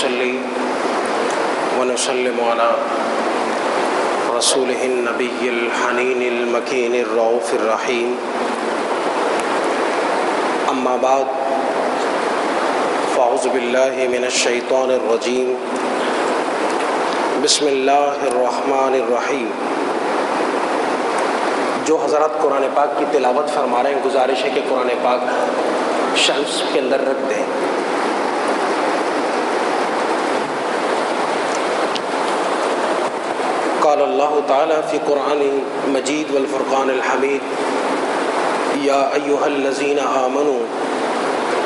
ونصلي ونسلم على رسوله النبي الحنين المكين الرؤوف الرحيم أما بعد فأعوذ بالله من الشيطان الرجيم بسم اللہ الرحمن الرحیم۔ جو حضرات قرآن پاک کی تلاوت فرما رہے ہیں، گزارش ہے کہ قرآن پاک شیلفز کے اندر رکھ دیں۔ قال اللہ تعالی فی قرآن مجید والفرقان الحمید یا ایہا الذین آمنوا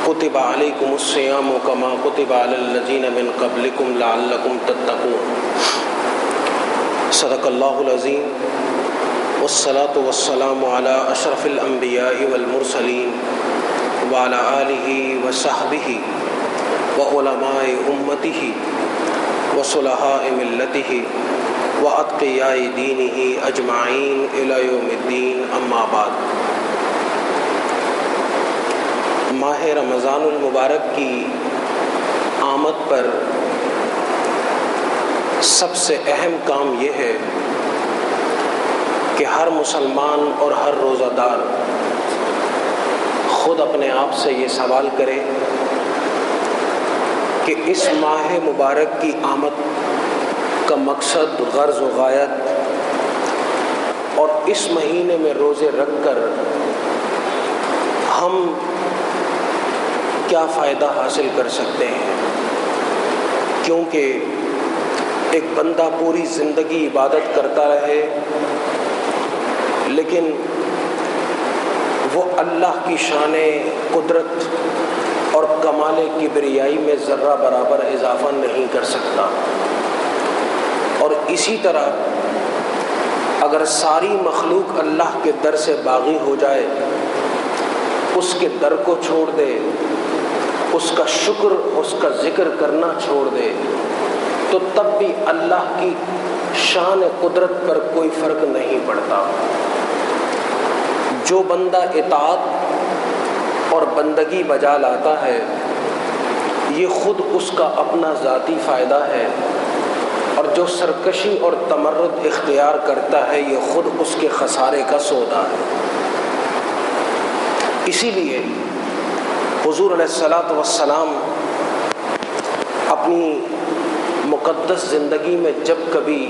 کتب علیکم الصیام کما کتب علی الذین من قبلکم لعلکم تتقون۔ صدق اللہ العظیم والصلاة والسلام علی اشرف الانبیاء والمرسلین وعلی آلہ وصحبہ وعلماء امتہ وصلحاء ملتہ واتقیاء دینہ اجمعین الی یوم الدین، اما بعد۔ ماہ رمضان المبارک کی آمد پر سب سے اہم کام یہ ہے کہ ہر مسلمان اور ہر روزہ دار خود اپنے آپ سے یہ سوال کرے کہ اس ماہ مبارک کی آمد کا مقصد، غرض و غایت، اور اس مہینے میں روزے رکھ کر ہم کیا فائدہ حاصل کر سکتے ہیں۔ کیونکہ ایک بندہ پوری زندگی عبادت کرتا رہے لیکن وہ اللہ کی شان قدرت اور کمال کبریائی میں ذرہ برابر اضافہ نہیں کر سکتا، اور اسی طرح اگر ساری مخلوق اللہ کے در سے باغی ہو جائے، اس کے در کو چھوڑ دے، اس کا شکر، اس کا ذکر کرنا چھوڑ دے، تو تب بھی اللہ کی شان قدرت پر کوئی فرق نہیں پڑتا۔ جو بندہ اطاعت اور بندگی بجا لاتا ہے، یہ خود اس کا اپنا ذاتی فائدہ ہے، اور جو سرکشی اور تمرد اختیار کرتا ہے، یہ خود اس کے خسارے کا سودا ہے۔ اسی لیے حضور علیہ الصلاۃ والسلام اپنی مقدس زندگی میں جب کبھی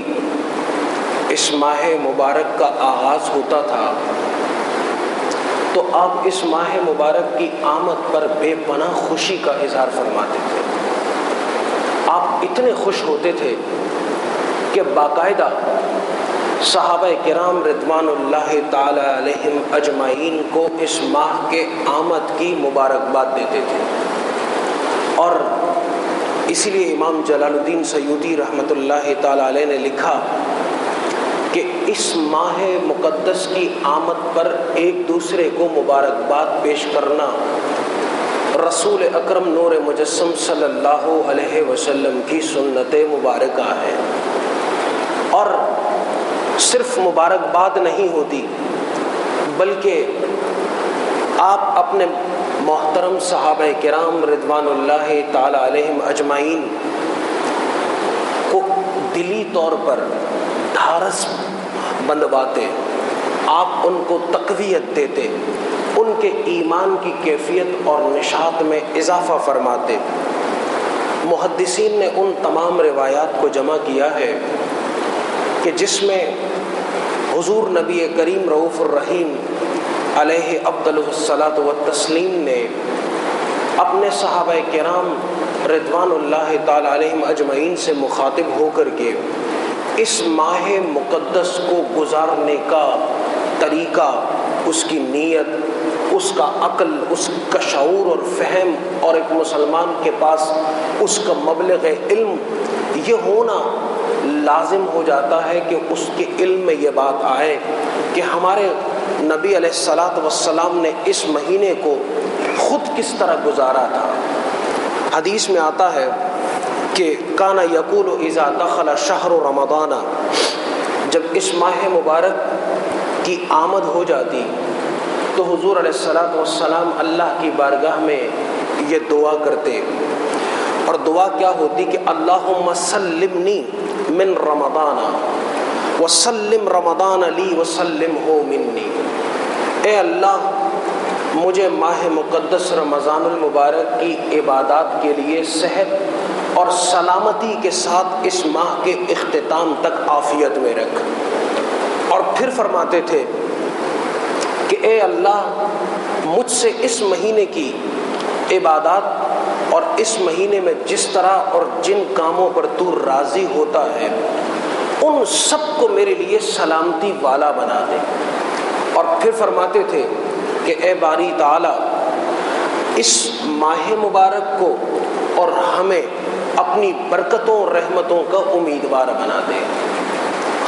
اس ماہ مبارک کا آغاز ہوتا تھا تو آپ اس ماہ مبارک کی آمد پر بے پناہ خوشی کا اظہار فرماتے تھے۔ آپ اتنے خوش ہوتے تھے کہ باقاعدہ صحابہ کرام رضوان اللہ تعالی علیہم اجمعین کو اس ماہ کے آمد کی مبارکباد دیتے تھے۔ اور اسی لیے امام جلال الدین سیوطی رحمۃ اللہ تعالی علیہ نے لکھا کہ اس ماہ مقدس کی آمد پر ایک دوسرے کو مبارکباد پیش کرنا رسول اکرم نور مجسم صلی اللہ علیہ وسلم کی سنت مبارکہ ہے۔ اور صرف مبارکباد نہیں ہوتی بلکہ آپ اپنے محترم صحابہ کرام رضوان اللہ تعالی علیہم اجمعین کو دلی طور پر ڈھارس بندواتے، آپ ان کو تقویت دیتے، ان کے ایمان کی کیفیت اور نشاط میں اضافہ فرماتے۔ محدثین نے ان تمام روایات کو جمع کیا ہے کہ جس میں حضور نبی کریم رؤوف الرحیم علیہ افضل الصلاۃ والتسلیم نے اپنے صحابہ کرام رضوان اللہ تعالی علیہم اجمعین سے مخاطب ہو کر کے اس ماہ مقدس کو گزارنے کا طریقہ، اس کی نیت، اس کا عقل، اس کا شعور اور فہم، اور ایک مسلمان کے پاس اس کا مبلغ علم یہ ہونا لازم ہو جاتا ہے کہ اس کے علم میں یہ بات آئے کہ ہمارے نبی علیہ الصلاۃ والسلام نے اس مہینے کو خود کس طرح گزارا تھا۔ حدیث میں آتا ہے کہ کان یقول اذا دخل شہر رمضان، جب اس ماہ مبارک کی آمد ہو جاتی تو حضور علیہ الصلاۃ والسلام اللہ کی بارگاہ میں یہ دعا کرتے، اور دعا کیا ہوتی کہ اللہم سلمنی من رمضان وسلم رمضان لی وسلمہ منی، اے اللہ مجھے ماہ مقدس رمضان المبارک کی عبادات کے لیے صحت اور سلامتی کے ساتھ اس ماہ کے اختتام تک عافیت میں رکھ۔ اور پھر فرماتے تھے کہ اے اللہ مجھ سے اس مہینے کی عبادات اور اس مہینے میں جس طرح اور جن کاموں پر تو راضی ہوتا ہے ان سب کو میرے لیے سلامتی والا بنا دے۔ اور پھر فرماتے تھے کہ اے باری تعالی اس ماہ مبارک کو اور ہمیں اپنی برکتوں اور رحمتوں کا امیدوار بنا دے۔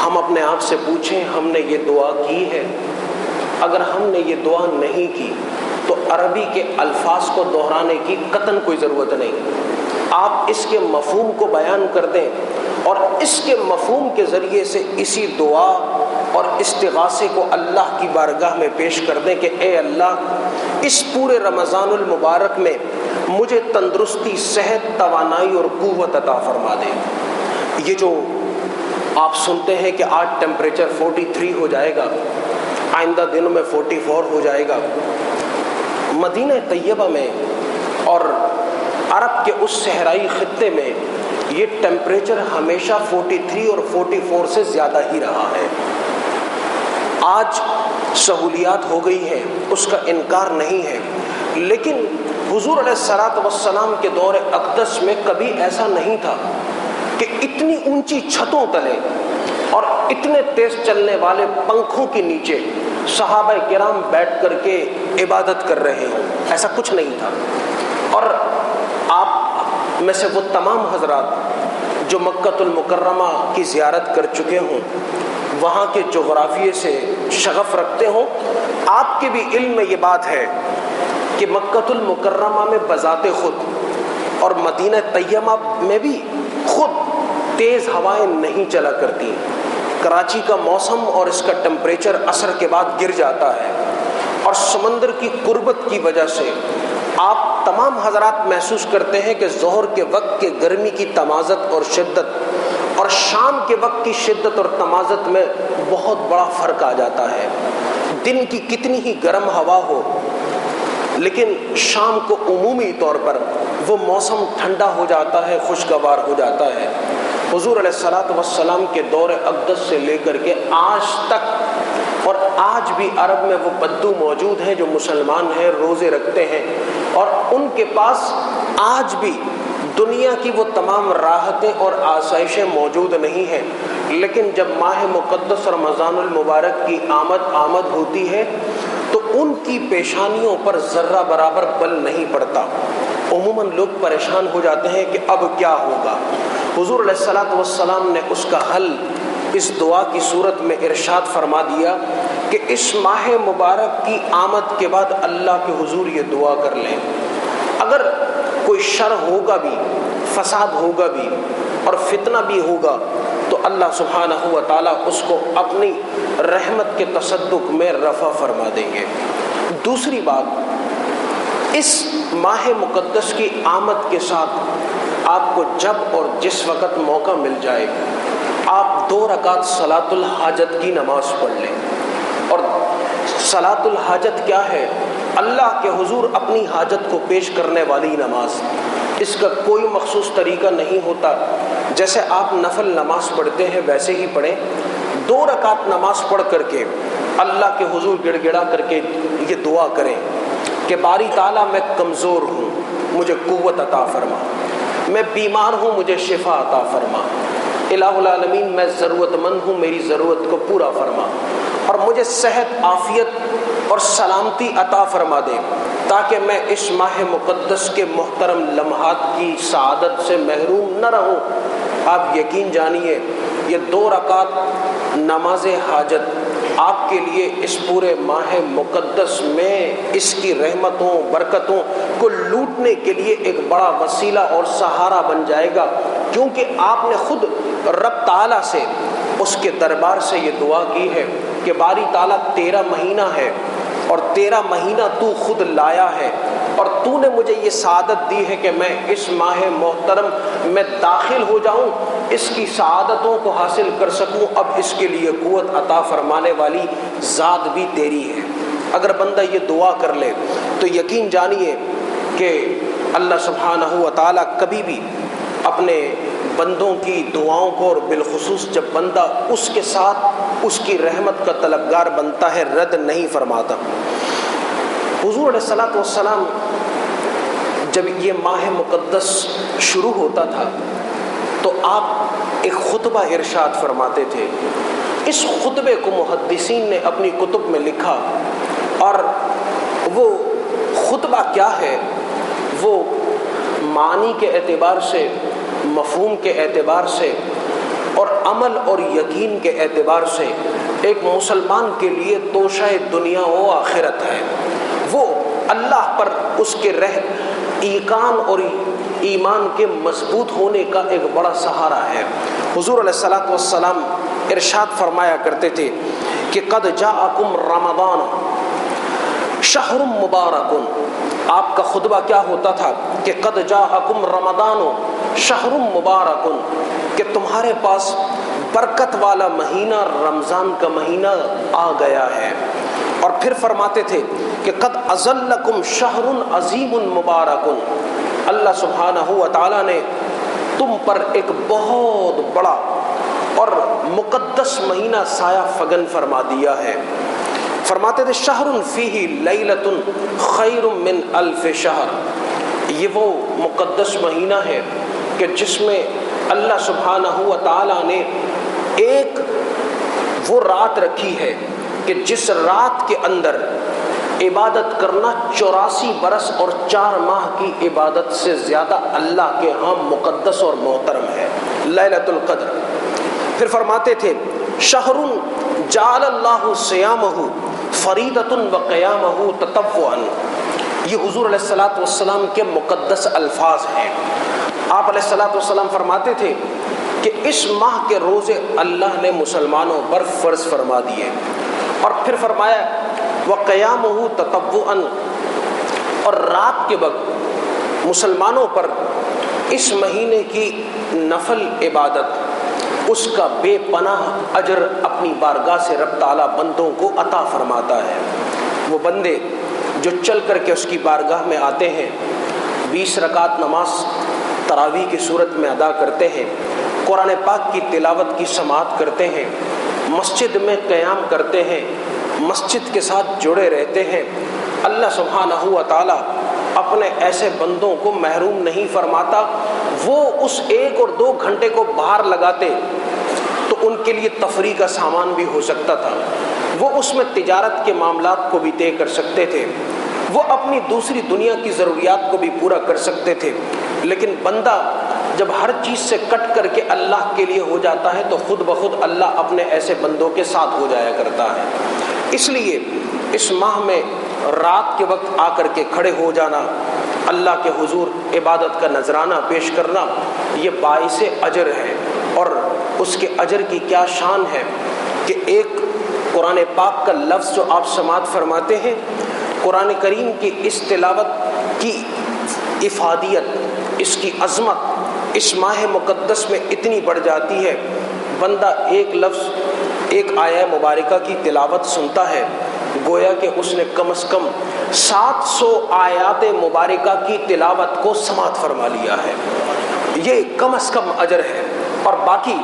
ہم اپنے آپ سے پوچھیں ہم نے یہ دعا کی ہے؟ اگر ہم نے یہ دعا نہیں کی تو عربی کے الفاظ کو دہرانے کی قطعاً کوئی ضرورت نہیں، آپ اس کے مفہوم کو بیان کر دیں اور اس کے مفہوم کے ذریعے سے اسی دعا اور استغاثے کو اللہ کی بارگاہ میں پیش کر دیں کہ اے اللہ اس پورے رمضان المبارک میں مجھے تندرستی، صحت، توانائی اور قوت عطا فرما دے۔ یہ جو آپ سنتے ہیں کہ آج ٹیمپریچر 43 ہو جائے گا، آئندہ دنوں میں 44 ہو جائے گا، مدینہ طیبہ میں اور عرب کے اس صحرائی خطے میں یہ ٹیمپریچر ہمیشہ 43 اور 44 سے زیادہ ہی رہا ہے۔ آج سہولیات ہو گئی ہیں، اس کا انکار نہیں ہے، لیکن حضور علیہ الصلوۃ والسلام کے دور اقدس میں کبھی ایسا نہیں تھا کہ اتنی اونچی چھتوں تلے اور اتنے تیز چلنے والے پنکھوں کے نیچے صحابہ کرام بیٹھ کر کے عبادت کر رہے ہوں، ایسا کچھ نہیں تھا۔ اور آپ میں سے وہ تمام حضرات جو مکۃ المکرمہ کی زیارت کر چکے ہوں، وہاں کے جغرافیے سے شغف رکھتے ہوں، آپ کے بھی علم میں یہ بات ہے کہ مکۃ المکرمہ میں بذات خود اور مدینہ طیبہ میں بھی خود تیز ہوائیں نہیں چلا کرتی۔ کراچی کا موسم اور اس کا ٹمپریچر عصر کے بعد گر جاتا ہے، اور سمندر کی قربت کی وجہ سے آپ تمام حضرات محسوس کرتے ہیں کہ ظہر کے وقت کے گرمی کی تمازت اور شدت اور شام کے وقت کی شدت اور تمازت میں بہت بڑا فرق آ جاتا ہے۔ دن کی کتنی ہی گرم ہوا ہو لیکن شام کو عمومی طور پر وہ موسم ٹھنڈا ہو جاتا ہے، خوشگوار ہو جاتا ہے۔ حضور علیہ الصلوۃ والسلام کے دور اقدس سے لے کر کے آج تک، اور آج بھی عرب میں وہ بدو موجود ہیں جو مسلمان ہیں، روزے رکھتے ہیں، اور ان کے پاس آج بھی دنیا کی وہ تمام راحتیں اور آسائشیں موجود نہیں ہیں، لیکن جب ماہ مقدس رمضان المبارک کی آمد ہوتی ہے تو ان کی پیشانیوں پر ذرہ برابر بل نہیں پڑتا۔ عموماً لوگ پریشان ہو جاتے ہیں کہ اب کیا ہوگا۔ حضور علیہ الصلوۃ والسلام نے اس کا حل اس دعا کی صورت میں ارشاد فرما دیا کہ اس ماہ مبارک کی آمد کے بعد اللہ کے حضور یہ دعا کر لیں، اگر کوئی شر ہوگا بھی، فساد ہوگا بھی اور فتنہ بھی ہوگا تو اللہ سبحانہ و تعالیٰ اس کو اپنی رحمت کے تصدق میں رفع فرما دیں گے۔ دوسری بات، اس ماہ مقدس کی آمد کے ساتھ آپ کو جب اور جس وقت موقع مل جائے آپ 2 رکعت صلاۃ الحاجت کی نماز پڑھ لیں۔ اور صلاۃ الحاجت کیا ہے؟ اللہ کے حضور اپنی حاجت کو پیش کرنے والی نماز۔ اس کا کوئی مخصوص طریقہ نہیں ہوتا، جیسے آپ نفل نماز پڑھتے ہیں ویسے ہی پڑھیں۔ 2 رکعت نماز پڑھ کر کے اللہ کے حضور گڑ گڑا کر کے یہ دعا کریں کہ باری تعالیٰ میں کمزور ہوں، مجھے قوت عطا فرما، میں بیمار ہوں، مجھے شفا عطا فرما، الہ العالمین میں ضرورت مند ہوں، میری ضرورت کو پورا فرما، اور مجھے صحت، عافیت اور سلامتی عطا فرما دے تاکہ میں اس ماہ مقدس کے محترم لمحات کی سعادت سے محروم نہ رہوں۔ آپ یقین جانیے یہ 2 رکعت نماز حاجت آپ کے لیے اس پورے ماہ مقدس میں اس کی رحمتوں، برکتوں کو لوٹنے کے لیے ایک بڑا وسیلہ اور سہارا بن جائے گا، کیونکہ آپ نے خود رب تعالیٰ سے، اس کے دربار سے یہ دعا کی ہے کہ باری تعالیٰ 13 مہینہ ہے اور 13 مہینہ تو خود لایا ہے، اور تو نے مجھے یہ سعادت دی ہے کہ میں اس ماہ محترم میں داخل ہو جاؤں، اس کی سعادتوں کو حاصل کر سکوں، اب اس کے لیے قوت عطا فرمانے والی ذات بھی تیری ہے۔ اگر بندہ یہ دعا کر لے تو یقین جانیے کہ اللہ سبحانہ و تعالیٰ کبھی بھی اپنے بندوں کی دعاؤں کو، اور بالخصوص جب بندہ اس کے ساتھ اس کی رحمت کا طلبگار بنتا ہے، رد نہیں فرماتا۔ حضور علیہ الصلوۃ والسلام جب یہ ماہ مقدس شروع ہوتا تھا تو آپ ایک خطبہ ارشاد فرماتے تھے۔ اس خطبے کو محدثین نے اپنی کتب میں لکھا، اور وہ خطبہ کیا ہے، وہ معنی کے اعتبار سے، مفہوم کے اعتبار سے اور عمل اور یقین کے اعتبار سے ایک مسلمان کے لیے توشہ دنیا و آخرت ہے۔ وہ اللہ پر اس کے ایقان اور ایمان کے مضبوط ہونے کا ایک بڑا سہارا ہے۔ حضور علیہ الصلوۃ والسلام ارشاد فرمایا کرتے تھے کہ قد جاءکم رمضان شہر مبارک۔ آپ کا خطبہ کیا ہوتا تھا کہ قد جاءکم رمضان شہر مبارک، کہ تمہارے پاس برکت والا مہینہ رمضان کا مہینہ آ گیا ہے۔ اور پھر فرماتے تھے کہ قد اظلکم شہر عظیم مبارک، اللہ سبحانہ و تعالیٰ نے تم پر ایک بہت بڑا اور مقدس مہینہ سایہ فگن فرما دیا ہے۔ فرماتے تھے شہر فیہ لیلۃ خیر من الف شہر، یہ وہ مقدس مہینہ ہے کہ جس میں اللہ سبحانہ و تعالیٰ نے ایک وہ رات رکھی ہے کہ جس رات کے اندر عبادت کرنا 84 برس اور 4 ماہ کی عبادت سے زیادہ اللہ کے ہاں مقدس اور محترم ہے، لیلۃ القدر۔ پھر فرماتے تھے شہر جعل اللہ صیامہ فریضۃ وقیامہ تطوعا، یہ حضور علیہ الصلوۃ والسلام کے مقدس الفاظ ہیں۔ آپ علیہ الصلوۃ والسلام فرماتے تھے کہ اس ماہ کے روزے اللہ نے مسلمانوں پر فرض فرما دیے، اور پھر فرمایا وقیامہ تطوعا، اور رات کے وقت مسلمانوں پر اس مہینے کی نفل عبادت، اس کا بے پناہ اجر اپنی بارگاہ سے رب تعالیٰ بندوں کو عطا فرماتا ہے۔ وہ بندے جو چل کر کے اس کی بارگاہ میں آتے ہیں، 20 رکعت نماز تراویح کی صورت میں ادا کرتے ہیں، قرآن پاک کی تلاوت کی سماعت کرتے ہیں، مسجد میں قیام کرتے ہیں، مسجد کے ساتھ جڑے رہتے ہیں، اللہ سبحانہ و تعالیٰ اپنے ایسے بندوں کو محروم نہیں فرماتا۔ وہ اس 1 اور 2 گھنٹے کو باہر لگاتے تو ان کے لیے تفریح کا سامان بھی ہو سکتا تھا، وہ اس میں تجارت کے معاملات کو بھی طے کر سکتے تھے، وہ اپنی دوسری دنیا کی ضروریات کو بھی پورا کر سکتے تھے۔ لیکن بندہ جب ہر چیز سے کٹ کر کے اللہ کے لیے ہو جاتا ہے تو خود بخود اللہ اپنے ایسے بندوں کے ساتھ ہو جایا کرتا ہے۔ اس لیے اس ماہ میں رات کے وقت آ کر کے کھڑے ہو جانا، اللہ کے حضور عبادت کا نذرانہ پیش کرنا، یہ باعث اجر ہے۔ اور اس کے اجر کی کیا شان ہے کہ ایک قرآن پاک کا لفظ جو آپ سماعت فرماتے ہیں، قرآن کریم کی اس تلاوت کی افادیت، اس کی عظمت اس ماہ مقدس میں اتنی بڑھ جاتی ہے، بندہ ایک لفظ ایک آیہ مبارکہ کی تلاوت سنتا ہے گویا کہ اس نے کم از کم 700 آیات مبارکہ کی تلاوت کو سماعت فرما لیا ہے۔ یہ کم از کم اجر ہے۔ اور باقی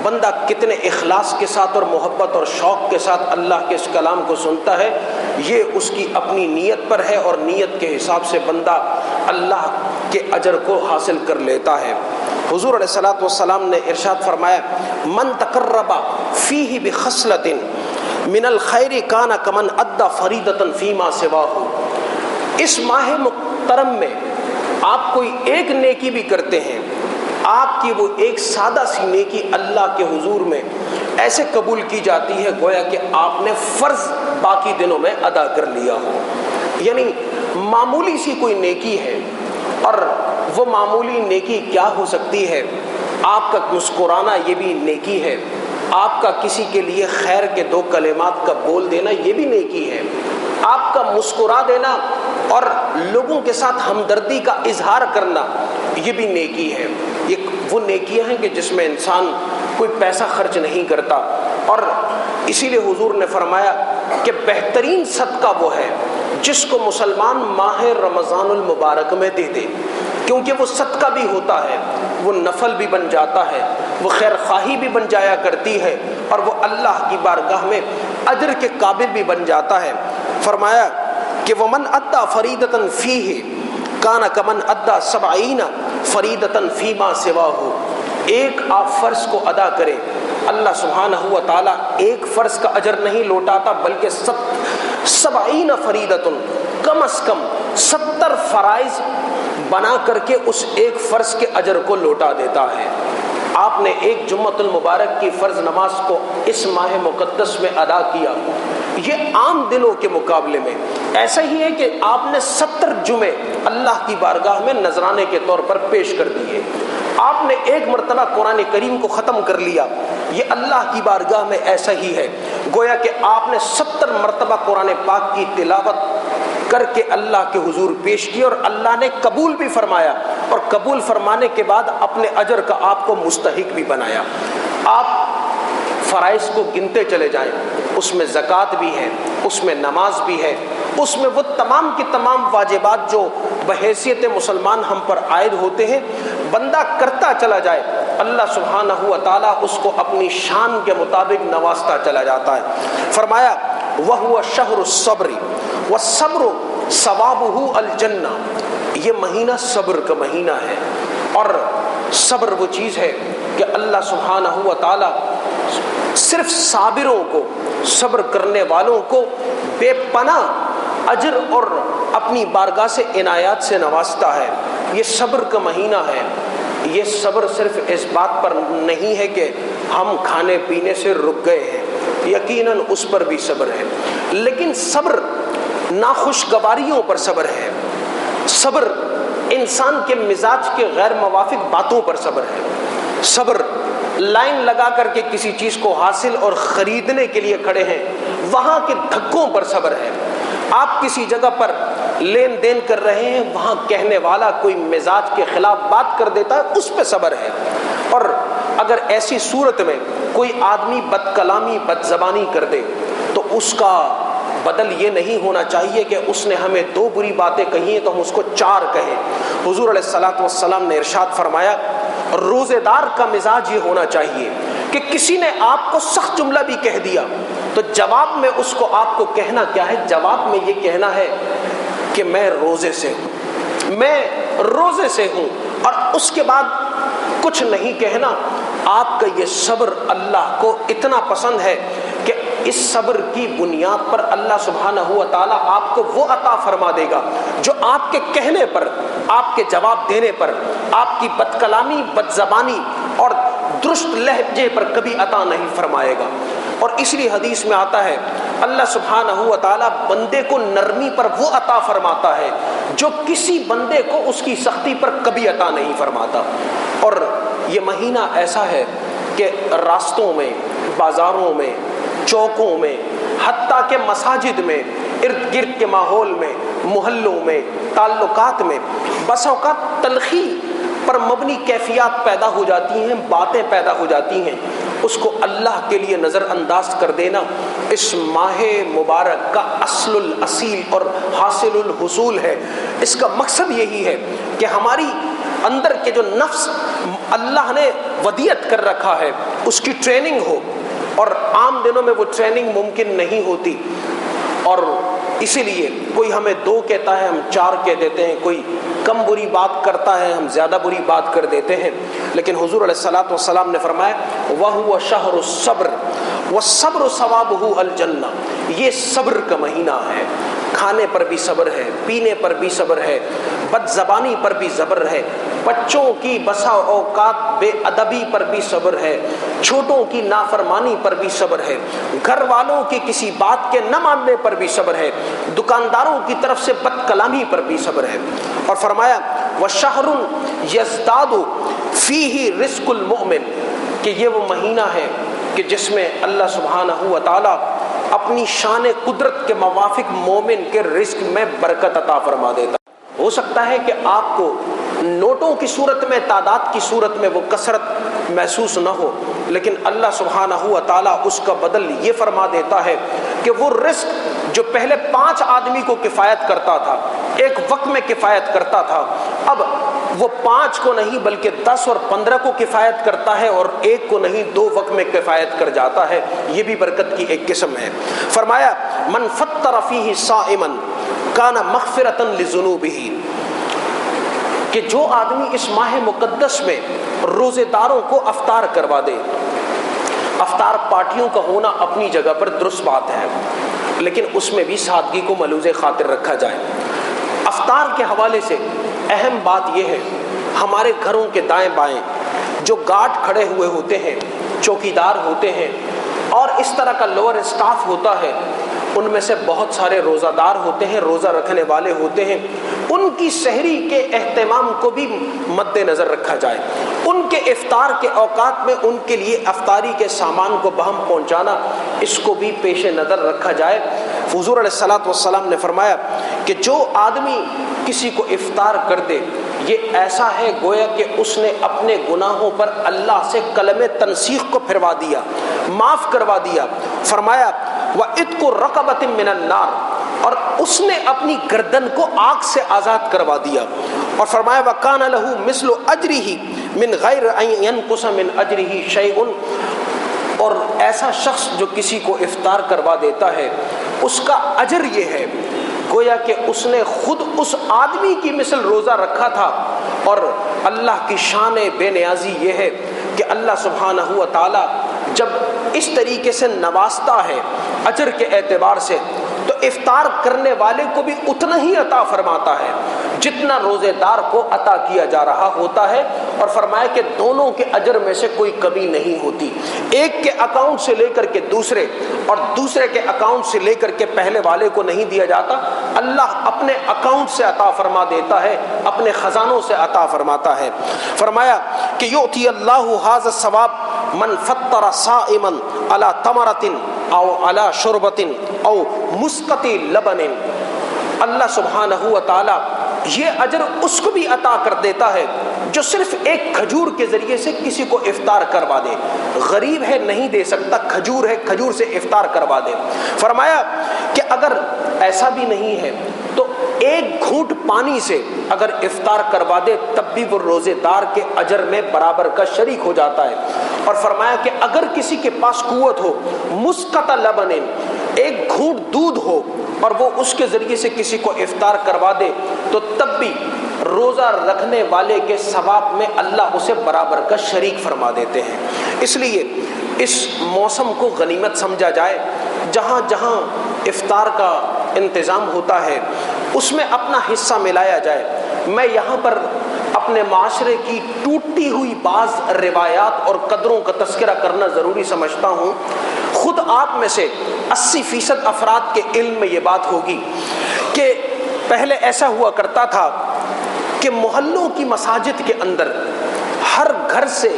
بندہ کتنے اخلاص کے ساتھ اور محبت اور شوق کے ساتھ اللہ کے اس کلام کو سنتا ہے، یہ اس کی اپنی نیت پر ہے، اور نیت کے حساب سے بندہ اللہ کے اجر کو حاصل کر لیتا ہے۔ حضور علیہ الصلوۃ والسلام نے ارشاد فرمایا من تقرب فیہ بخصلۃ من الخیر کان کمن ادى فریضۃ فیما سواہ، اس ماہ محترم میں آپ کوئی ایک نیکی بھی کرتے ہیں، آپ کی وہ ایک سادہ سی نیکی اللہ کے حضور میں ایسے قبول کی جاتی ہے گویا کہ آپ نے فرض باقی دنوں میں ادا کر لیا ہو۔ یعنی معمولی سی کوئی نیکی ہے، اور وہ معمولی نیکی کیا ہو سکتی ہے؟ آپ کا مسکرانا یہ بھی نیکی ہے، آپ کا کسی کے لیے خیر کے 2 کلمات کا بول دینا یہ بھی نیکی ہے، آپ کا مسکرا دینا اور لوگوں کے ساتھ ہمدردی کا اظہار کرنا یہ بھی نیکی ہے. یہ وہ نیکیاں ہیں کہ جس میں انسان کوئی پیسہ خرچ نہیں کرتا. اور اسی لیے حضور نے فرمایا کہ بہترین صدقہ وہ ہے جس کو مسلمان ماہ رمضان المبارک میں دے دے، کیونکہ وہ صدقہ بھی ہوتا ہے، وہ نفل بھی بن جاتا ہے، وہ خیر خواہی بھی بن جایا کرتی ہے، اور وہ اللہ کی بارگاہ میں اجر کے قابل بھی بن جاتا ہے. فرمایا کہ ومن ادا فریدۃ فیہ کان کمن ادا 70 فریدۃ فیما سواہ. ایک آپ فرض کو ادا کریں، اللہ سبحانہ و تعالیٰ ایک فرض کا اجر نہیں لوٹاتا بلکہ 70 فریدۃ، کم از کم 70 فرائض بنا کر کے اس ایک فرض کے اجر کو لوٹا دیتا ہے. آپ نے ایک جمعۃ المبارک کی فرض نماز کو اس ماہ مقدس میں ادا کیا، یہ عام دنوں کے مقابلے میں ایسا ہی ہے کہ آپ نے 70 جمعے اللہ کی بارگاہ میں نذرانے کے طور پر پیش کر دیے. آپ نے ایک مرتبہ قرآن کریم کو ختم کر لیا، یہ اللہ کی بارگاہ میں ایسا ہی ہے گویا کہ آپ نے 70 مرتبہ قرآن پاک کی تلاوت کر کے اللہ کے حضور پیش کی، اور اللہ نے قبول بھی فرمایا، اور قبول فرمانے کے بعد اپنے اجر کا آپ کو مستحق بھی بنایا. آپ فرائض کو گنتے چلے جائیں، اس میں زکوٰۃ بھی ہے، اس میں نماز بھی ہے، اس میں وہ تمام کی تمام واجبات جو بحیثیت مسلمان ہم پر عائد ہوتے ہیں، بندہ کرتا چلا جائے، اللہ سبحانہ و تعالیٰ اس کو اپنی شان کے مطابق نوازتا چلا جاتا ہے. فرمایا وَهُوَ شَهْرُ الصَّبْرِ وَالصَّبْرُ ثَوَابُهُ الْجَنَّةُ. یہ مہینہ صبر کا مہینہ ہے، اور صبر وہ چیز ہے کہ اللہ سبحانہ و تعالیٰ صرف صابروں کو، صبر کرنے والوں کو بے پناہ اجر اور اپنی بارگاہ سے عنایات سے نوازتا ہے. یہ صبر کا مہینہ ہے. یہ صبر صرف اس بات پر نہیں ہے کہ ہم کھانے پینے سے رک گئے ہیں، یقیناً اس پر بھی صبر ہے، لیکن صبر ناخوشگواریوں پر صبر ہے. صبر انسان کے مزاج کے غیر موافق باتوں پر صبر ہے. صبر لائن لگا کر کے کسی چیز کو حاصل اور خریدنے کے لیے کھڑے ہیں، وہاں کے دھکوں پر صبر ہے. آپ کسی جگہ پر لین دین کر رہے ہیں، وہاں کہنے والا کوئی مزاج کے خلاف بات کر دیتا ہے، اس پہ صبر ہے. اور اگر ایسی صورت میں کوئی آدمی بد کلامی بد زبانی کر دے تو اس کا بدل یہ نہیں ہونا چاہیے کہ اس نے ہمیں 2 بری باتیں کہی ہیں تو ہم اس کو 4 کہیں. حضور علیہ الصلوۃ والسلام نے ارشاد فرمایا روزے دار کا مزاج یہ ہونا چاہیے کہ کسی نے آپ کو سخت جملہ بھی کہہ دیا تو جواب میں اس کو آپ کو کہنا کیا ہے؟ جواب میں یہ کہنا ہے کہ میں روزے سے ہوں، میں روزے سے ہوں، اور اس کے بعد کچھ نہیں کہنا. آپ کا یہ صبر اللہ کو اتنا پسند ہے کہ اس صبر کی بنیاد پر اللہ سبحانہ و تعالیٰ آپ کو وہ عطا فرما دے گا جو آپ کے کہنے پر، آپ کے جواب دینے پر، آپ کی بد کلامی بد زبانی اور درست لہجے پر کبھی عطا نہیں فرمائے گا. اور اس لیے حدیث میں آتا ہے اللہ سبحانہ و تعالیٰ بندے کو نرمی پر وہ عطا فرماتا ہے جو کسی بندے کو اس کی سختی پر کبھی عطا نہیں فرماتا. اور یہ مہینہ ایسا ہے کہ راستوں میں، بازاروں میں، چوکوں میں، حتیٰ کہ مساجد میں، ارد گرد کے ماحول میں، محلوں میں، تعلقات میں بس اوقات تلخی پر مبنی کیفیات پیدا ہو جاتی ہیں، باتیں پیدا ہو جاتی ہیں. اس کو اللہ کے لیے نظر انداز کر دینا اس ماہ مبارک کا اصل الاصیل اور حاصل الحصول ہے. اس کا مقصد یہی ہے کہ ہماری اندر کے جو نفس اللہ نے ودیعت کر رکھا ہے اس کی ٹریننگ ہو، اور عام دنوں میں وہ ٹریننگ ممکن نہیں ہوتی. اور اسی لیے کوئی ہمیں 2 کہتا ہے ہم 4 کہہ دیتے ہیں، کوئی کم بری بات کرتا ہے ہم زیادہ بری بات کر دیتے ہیں. لیکن حضور علیہ الصلوۃ والسلام نے فرمایا وَهُوَ شَهْرُ الصَّبْرِ وَالصَّبْرُ ثَوَابُهُ الْجَنَّةُ. یہ صبر کا مہینہ ہے. کھانے پر بھی صبر ہے، پینے پر بھی صبر ہے، بد زبانی پر بھی صبر ہے، بچوں کی بسا اوقات بے ادبی پر بھی صبر ہے، چھوٹوں کی نافرمانی پر بھی صبر ہے، گھر والوں کی کسی بات کے نہ ماننے پر بھی صبر ہے، دکانداروں کی طرف سے بد کلامی پر بھی صبر ہے. اور فرمایا وَشَهْرٌ يَزْدَادُ فِيهِ رِزْقُ الْمُؤْمِنِ کہ یہ وہ مہینہ ہے کہ جس میں اللہ سبحانہ و تعالی اپنی شان قدرت کے موافق مومن کے رزق میں برکت عطا فرما دیتا ہے۔ ہو سکتا ہے کہ آپ کو نوٹوں کی صورت میں، تعداد کی صورت میں وہ کثرت محسوس نہ ہو، لیکن اللہ سبحانہ و تعالیٰ اس کا بدل یہ فرما دیتا ہے کہ وہ رزق جو پہلے 5 آدمی کو کفایت کرتا تھا، ایک وقت میں کفایت کرتا تھا، اب وہ 5 کو نہیں بلکہ 10 اور 15 کو کفایت کرتا ہے، اور ایک کو نہیں 2 وقت میں کفایت کر جاتا ہے۔ یہ بھی برکت کی ایک قسم ہے۔ فرمایا من فطر فیہ صائما کان مغفرۃ لذنوبہ، کہ جو آدمی اس ماہ مقدس میں روزے داروں کو افطار کروا دے۔ افطار پارٹیوں کا ہونا اپنی جگہ پر درست بات ہے، لیکن اس میں بھی سادگی کو ملوز خاطر رکھا جائے۔ افطار کے حوالے سے اہم بات یہ ہے، ہمارے گھروں کے دائیں بائیں جو گارڈ کھڑے ہوئے ہوتے ہیں، چوکیدار ہوتے ہیں، اور اس طرح کا لوور اسٹاف ہوتا ہے، ان میں سے بہت سارے روزہ دار ہوتے ہیں، روزہ رکھنے والے ہوتے ہیں، ان کی سحری کے اہتمام کو بھی مد نظر رکھا جائے۔ ان کے افطار کے اوقات میں ان کے لیے افطاری کے سامان کو بہم پہنچانا، اس کو بھی پیش نظر رکھا جائے۔ حضور علیہ الصلوۃ والسلام نے فرمایا کہ جو آدمی کسی کو افطار کر دے، یہ ایسا ہے گویا کہ اس نے اپنے گناہوں پر اللہ سے کلمہ تنسیخ کو پھروا دیا، معاف کروا دیا۔ فرمایا وَعِتْقُ رَقَبَةٍ مِّنَ النَّارِ، اور اس نے اپنی گردن کو آگ سے آزاد کروا دیا۔ اور فرمایا وَكَانَ لَهُ مِثْلُ أَجْرِهِ مِنْ غَيْرِ أَنْ يَنْقُصَ مِنْ أَجْرِهِ شَيْءٌ، اور ایسا شخص جو کسی کو افطار کروا دیتا ہے، اس کا اجر یہ ہے گویا کہ اس نے خود اس آدمی کی مثل روزہ رکھا تھا۔ اور اللہ کی شان بے نیازی یہ ہے کہ اللہ سبحانہ و تعالی جب اس طریقے سے نوازتا ہے اجر کے اعتبار سے، تو افطار کرنے والے کو بھی اتنا ہی عطا فرماتا ہے جتنا روزے دار کو عطا کیا جا رہا ہوتا ہے۔ اور فرمایا کہ دونوں کے اجر میں سے کوئی کمی نہیں ہوتی، ایک کے اکاؤنٹ سے لے کر کے دوسرے، اور دوسرے کے اکاؤنٹ سے لے کر کے پہلے والے کو نہیں دیا جاتا، اللہ اپنے اکاؤنٹ سے عطا فرما دیتا ہے، اپنے خزانوں سے عطا فرماتا ہے۔ فرمایا کہ یؤتی اللہ ھذا الثواب من فطر صائما علی تمرۃ او علی شربۃ او مسقط لبن، اللہ سبحانہ و تعالی یہ اجر اس کو بھی عطا کر دیتا ہے جو صرف ایک کھجور کے ذریعے سے کسی کو افطار کروا دے۔ غریب ہے نہیں دے سکتا، کھجور ہے، کھجور سے افطار کروا دے۔ فرمایا کہ اگر ایسا بھی نہیں ہے تو ایک گھونٹ پانی سے اگر افطار کروا دے تب بھی وہ روزے دار کے اجر میں برابر کا شریک ہو جاتا ہے۔ اور فرمایا کہ اگر کسی کے پاس قوت ہو، مسقط لبن، ایک گھونٹ دودھ ہو، اور وہ اس کے ذریعے سے کسی کو افطار کروا دے تو تب بھی روزہ رکھنے والے کے ثواب میں اللہ اسے برابر کا شریک فرما دیتے ہیں۔ اس لیے اس موسم کو غنیمت سمجھا جائے، جہاں جہاں افطار کا انتظام ہوتا ہے اس میں اپنا حصہ ملایا جائے۔ میں یہاں پر اپنے معاشرے کی ٹوٹتی ہوئی بعض روایات اور قدروں کا تذکرہ کرنا ضروری سمجھتا ہوں۔ خود آپ میں سے 80% افراد کے علم میں یہ بات ہوگی کہ پہلے ایسا ہوا کرتا تھا کہ محلوں کی مساجد کے اندر ہر گھر سے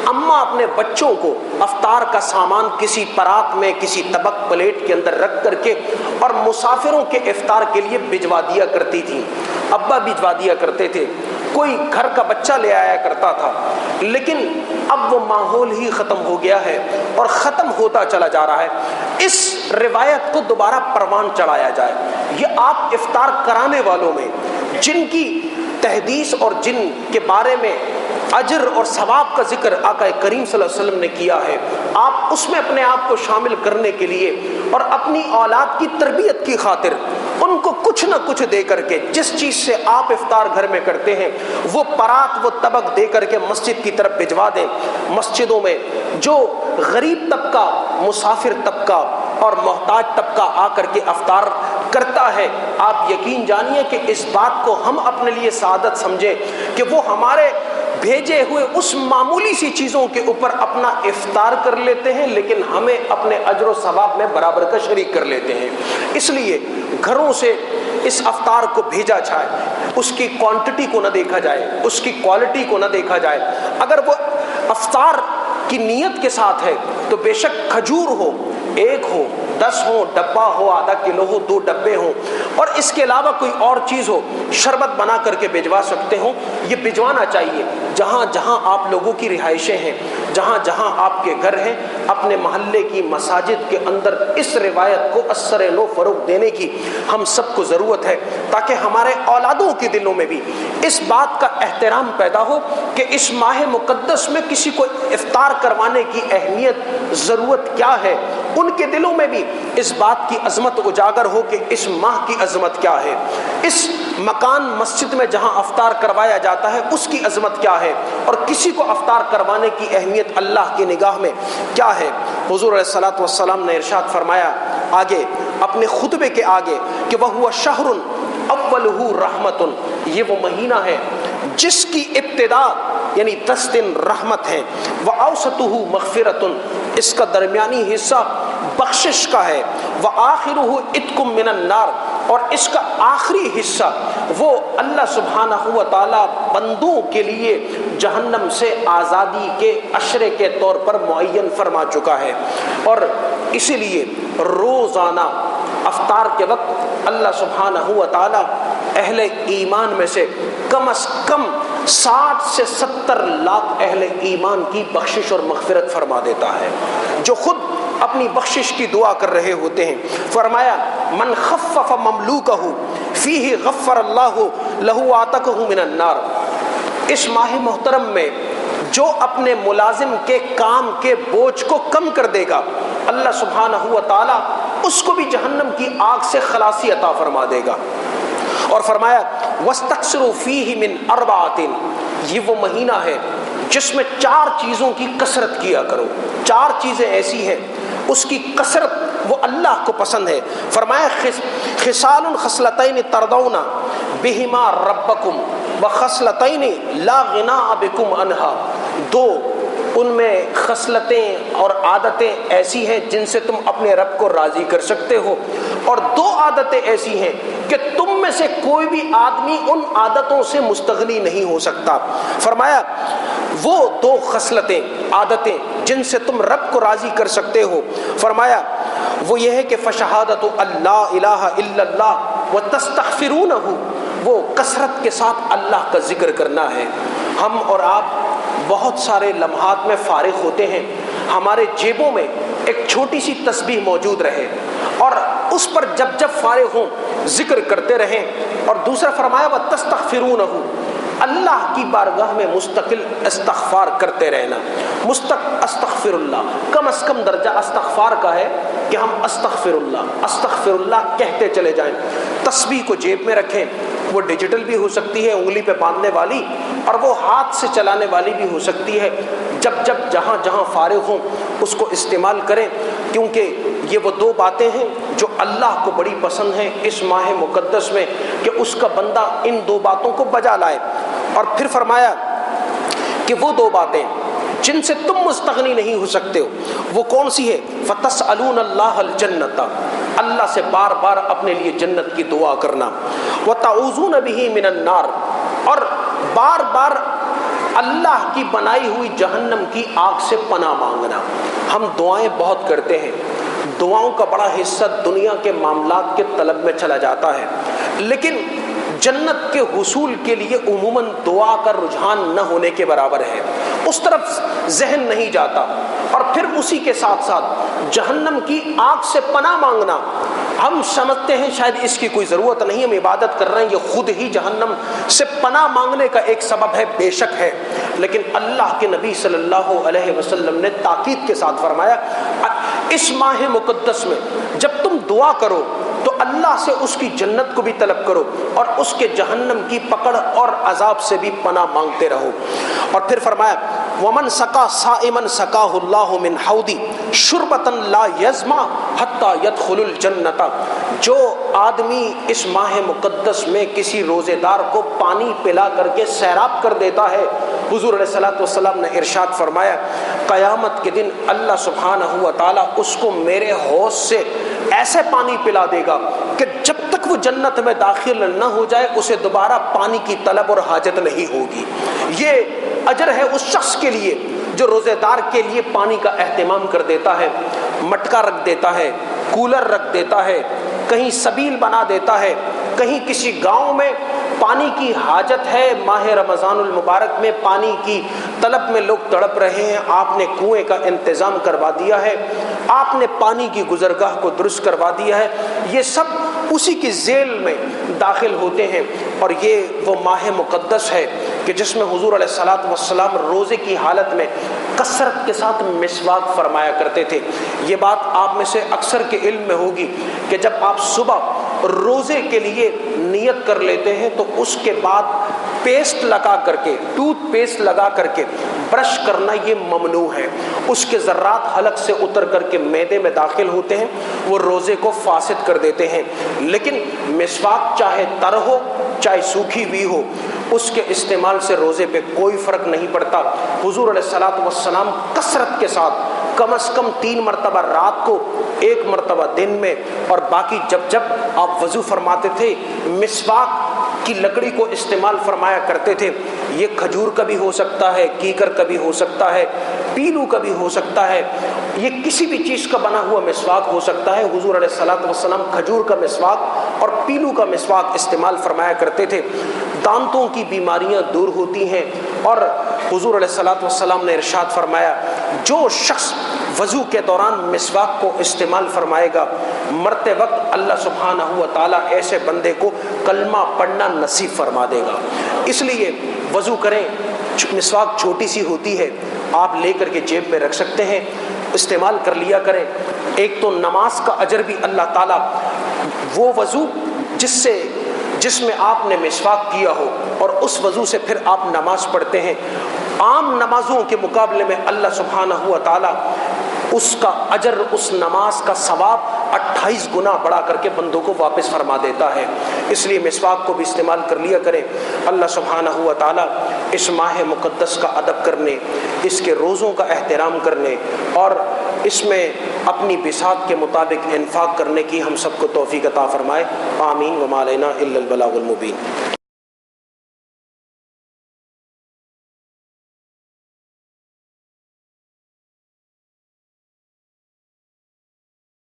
اماں اپنے بچوں کو افطار کا سامان کسی پرات میں، کسی طبق پلیٹ کے اندر رکھ کر کے اور مسافروں کے افطار کے لیے بھجوا دیا کرتی تھی۔ ابا بھجوا دیا کرتے تھے، کوئی گھر کا بچہ لے آیا کرتا تھا، لیکن اب وہ ماحول ہی ختم ہو گیا ہے اور ختم ہوتا چلا جا رہا ہے۔ اس روایت کو دوبارہ پروان چڑھایا جائے۔ یہ آپ افطار کرانے والوں میں جن کی تحدیث اور جن کے بارے میں اجر اور ثواب کا ذکر آقا کریم صلی اللہ علیہ وسلم نے کیا ہے، آپ اس میں اپنے آپ کو شامل کرنے کے لیے اور اپنی اولاد کی تربیت کی خاطر ان کو کچھ نہ کچھ دے کر کے، جس چیز سے آپ افطار گھر میں کرتے ہیں وہ پرات، وہ طبق دے کر کے مسجد کی طرف بھجوا دیں۔ مسجدوں میں جو غریب طبقہ، مسافر طبقہ اور محتاج طبقہ آ کر کے افطار کرتا ہے، آپ یقین جانیے کہ اس بات کو ہم اپنے لیے سعادت سمجھیں کہ وہ ہمارے بھیجے ہوئے اس معمولی سی چیزوں کے اوپر اپنا افطار کر لیتے ہیں، لیکن ہمیں اپنے اجر و ثواب میں برابر کا شریک کر لیتے ہیں۔ اس لیے گھروں سے اس افطار کو بھیجا جائے، اس کی کوانٹٹی کو نہ دیکھا جائے، اس کی کوالٹی کو نہ دیکھا جائے۔ اگر وہ افطار کی نیت کے ساتھ ہے تو بے شک کھجور ہو، 1 ہو 10 ہو, ڈبہ ہو, آدھا کلو ہو, 2 ڈبے ہوں, اور اس کے علاوہ کوئی اور چیز ہو, شربت بنا کر کے بھجوا سکتے ہو. یہ بھجوانا چاہیے جہاں جہاں آپ لوگوں کی رہائشیں ہیں, جہاں جہاں آپ کے گھر ہیں. اپنے محلے کی مساجد کے اندر اس روایت کو اثر نو فروغ دینے کی ہم سب کو ضرورت ہے, تاکہ ہمارے اولادوں کے دلوں میں بھی اس بات کا احترام پیدا ہو کہ اس ماہ مقدس میں کسی کو افطار کروانے کی اہمیت, ضرورت کیا ہے. ان کے دلوں میں بھی اس بات کی عظمت اجاگر ہو کہ اس ماہ کی عظمت کیا ہے, اس مکان مسجد میں جہاں افطار کروایا جاتا ہے اس کی عظمت کیا ہے, اور کسی کو افطار کروانے کی اہمیت اللہ کی نگاہ میں کیا ہے. حضور علیہ الصلوۃ والسلام نے ارشاد فرمایا آگے اپنے خطبے کے آگے کہ وَهُوَ شَهْرٌ أَوَّلُهُ رَحْمَةٌ, یہ وہ مہینہ ہے جس کی ابتدا یعنی 10 دن رحمت ہے. وَأَوْسَطُهُ مَغْفِرَةٌ, اس کا درمیانی حصہ بخشش کا ہے. وَآخِرُهُ عِتْقٌ مِّنَ النَّارِ, اور اس کا آخری حصہ وہ اللہ سبحانہ و تعالی بندوں کے لیے جہنم سے آزادی کے عشرے کے طور پر معین فرما چکا ہے. اور اسی لیے روزانہ افطار کے وقت اللہ سبحانہ و تعالی اہل ایمان میں سے کم از کم 60 سے 70 لاکھ اہل ایمان کی بخشش اور مغفرت فرما دیتا ہے, جو خود اپنی بخشش کی دعا کر رہے ہوتے ہیں. فرمایا من خفف مملوکہ فیہ غفر اللہ لہ عاتقہ من النار, اس ماہ محترم میں جو اپنے ملازم کے کام کے بوجھ کو کم کر دے گا, اللہ سبحانہ و تعالی اس کو بھی جہنم کی آگ سے خلاصی عطا فرما دے گا. اور فرمایا وَاسْتَكْثِرُوا فِيهِ مِنْ أَرْبَعَةٍ, یہ وہ مہینہ ہے جس میں 4 چیزوں کی کثرت کیا کرو. 4 چیزیں ایسی ہیں اس کی کثرت وہ اللہ کو پسند ہے. فرمایا خصال خصلتین ترضون بہما ربکم وخصلتین لا غناء بکم عنہا, 2 ان میں خصلتیں اور عادتیں ایسی ہیں جن سے تم اپنے رب کو راضی کر سکتے ہو, اور 2 عادتیں ایسی ہیں کہ تم میں سے کوئی بھی آدمی ان عادتوں سے مستغنی نہیں ہو سکتا. فرمایا وہ 2 خصلتیں عادتیں جن سے تم رب کو راضی کر سکتے ہو, فرمایا وہ یہ ہے کہ فشہادت اللہ الہ الا اللہ وتستغفرونہ, وہ کثرت کے ساتھ اللہ کا ذکر کرنا ہے. ہم اور آپ بہت سارے لمحات میں فارغ ہوتے ہیں, ہمارے جیبوں میں ایک چھوٹی سی تسبیح موجود رہے اور اس پر جب جب فارغ ہوں ذکر کرتے رہیں. اور دوسرا فرمایا وَتَسْتَغْفِرُونَهُ, اللہ کی بارگاہ میں مستقل استغفار کرتے رہنا. استغفر اللہ, کم از کم درجہ استغفار کا ہے کہ ہم استغفر اللہ کہتے چلے جائیں. تسبیح کو جیب میں رکھیں, وہ ڈیجیٹل بھی ہو سکتی ہے انگلی پہ باندھنے والی, اور وہ ہاتھ سے چلانے والی بھی ہو سکتی ہے. جب جب جہاں جہاں فارغ ہوں اس کو استعمال کریں, کیونکہ یہ وہ 2 باتیں ہیں جو اللہ کو بڑی پسند ہیں اس ماہ مقدس میں کہ اس کا بندہ ان 2 باتوں کو بجا لائے. اور پھر فرمایا کہ وہ 2 باتیں جن سے تم مستغنی نہیں ہو سکتے ہو وہ کون سی ہے؟ فَتَسْأَلُونَ اللَّهَ الْجَنَّةَ, اللہ سے بار بار اپنے لیے جنت کی دعا کرنا. وَتَعُوذُونَ بِهِ مِنَ النَّارِ, اور بار بار اللہ کی بنائی ہوئی جہنم کی آگ سے پناہ مانگنا. ہم دعائیں بہت کرتے ہیں, دعاؤں کا بڑا حصہ دنیا کے معاملات کے طلب میں چلا جاتا ہے, لیکن جنت کے حصول کے لیے عموماً دعا کا رجحان نہ ہونے کے برابر ہے, اس طرف ذہن نہیں جاتا. اور پھر اسی کے ساتھ ساتھ جہنم کی آگ سے پناہ مانگنا, ہم سمجھتے ہیں شاید اس کی کوئی ضرورت نہیں, ہم عبادت کر رہے ہیں, یہ خود ہی جہنم سے پناہ مانگنے کا ایک سبب ہے, بے شک ہے. لیکن اللہ کے نبی صلی اللہ علیہ وسلم نے تاکید کے ساتھ فرمایا اس ماہ مقدس میں جب تم دعا کرو تو اللہ سے اس کی جنت کو بھی طلب کرو اور اس کے جہنم کی پکڑ اور عذاب سے بھی پناہ مانگتے رہو. اور پھر فرمایا وَمَنْ سَقَى صَائِمًا سَقَاهُ اللَّهُ مِنْ حَوْضِ شُرْبَةً لَا يَظْمَأُ حَتَّى يَدْخُلُ الْجَنَّةَ, جو آدمی اس ماہ مقدس میں کسی روزے دار کو پانی پلا کر کے سیراب کر دیتا ہے, حضور علیہ الصلوۃ والسلام نے ارشاد فرمایا قیامت کے دن اللہ سبحانہ و تعالیٰ اس کو میرے حوض سے ایسے پانی پلا دے گا کہ جب تک وہ جنت میں داخل نہ ہو جائے اسے دوبارہ پانی کی طلب اور حاجت نہیں ہوگی. یہ اجر ہے اس شخص کے لیے جو روزے دار کے لیے پانی کا اہتمام کر دیتا ہے. مٹکا رکھ دیتا ہے، کولر رکھ دیتا ہے، کہیں سبیل بنا دیتا ہے، کہیں کسی گاؤں میں پانی کی حاجت ہے، ماہ رمضان المبارک میں پانی کی طلب میں لوگ تڑپ رہے ہیں، آپ نے کنویں کا انتظام کروا دیا ہے، آپ نے پانی کی گزرگاہ کو درست کروا دیا ہے، یہ سب اسی کی ذیل میں داخل ہوتے ہیں۔ اور یہ وہ ماہ مقدس ہے کہ جس میں حضور علیہ الصلوۃ والسلام روزے کی حالت میں کثرت کے ساتھ مسواک فرمایا کرتے تھے۔ یہ بات آپ میں سے اکثر کے علم میں ہوگی کہ جب آپ صبح روزے کے لیے نیت کر لیتے ہیں تو اس کے بعد پیسٹ لگا کر کے، ٹوتھ پیسٹ لگا کر کے برش کرنا یہ ممنوع ہے۔ اس کے ذرات حلق سے اتر کر کے معدے میں داخل ہوتے ہیں، وہ روزے کو فاسد کر دیتے ہیں۔ لیکن مسواک چاہے تر ہو چاہے سوکھی بھی ہو، اس کے استعمال سے روزے پہ کوئی فرق نہیں پڑتا۔ حضور علیہ الصلوۃ والسلام کثرت کے ساتھ کم از کم 3 مرتبہ رات کو، 1 مرتبہ دن میں، اور باقی جب جب آپ وضو فرماتے تھے مسواک کی لکڑی کو استعمال فرمایا کرتے تھے۔ یہ کھجور کا بھی ہو سکتا ہے، کیکر کا بھی ہو سکتا ہے، پیلو کا بھی ہو سکتا ہے، یہ کسی بھی چیز کا بنا ہوا مسواک ہو سکتا ہے۔ حضور علیہ الصلوۃ والسلام کھجور کا مسواک اور پیلو کا مسواک استعمال فرمایا کرتے تھے۔ دانتوں کی بیماریاں دور ہوتی ہیں، اور حضور علیہ الصلوۃ والسلام نے ارشاد فرمایا جو شخص وضو کے دوران مسواک کو استعمال فرمائے گا، مرتے وقت اللہ سبحانہ و تعالیٰ ایسے بندے کو کلمہ پڑھنا نصیب فرما دے گا۔ اس لیے وضو کریں، مسواک چھوٹی سی ہوتی ہے، آپ لے کر کے جیب میں رکھ سکتے ہیں، استعمال کر لیا کریں۔ ایک تو نماز کا اجر بھی اللہ تعالیٰ، وہ وضو جس میں آپ نے مسواک کیا ہو اور اس وضو سے پھر آپ نماز پڑھتے ہیں، عام نمازوں کے مقابلے میں اللہ سبحانہ و تعالیٰ اس کا اجر، اس نماز کا ثواب 28 گنا بڑھا کر کے بندوں کو واپس فرما دیتا ہے۔ اس لیے مسواک کو بھی استعمال کر لیا کریں۔ اللہ سبحانہ و تعالیٰ اس ماہ مقدس کا ادب کرنے، اس کے روزوں کا احترام کرنے اور اس میں اپنی بساط کے مطابق انفاق کرنے کی ہم سب کو توفیق عطا فرمائے۔ آمین وما علینا الا البلاغ المبین۔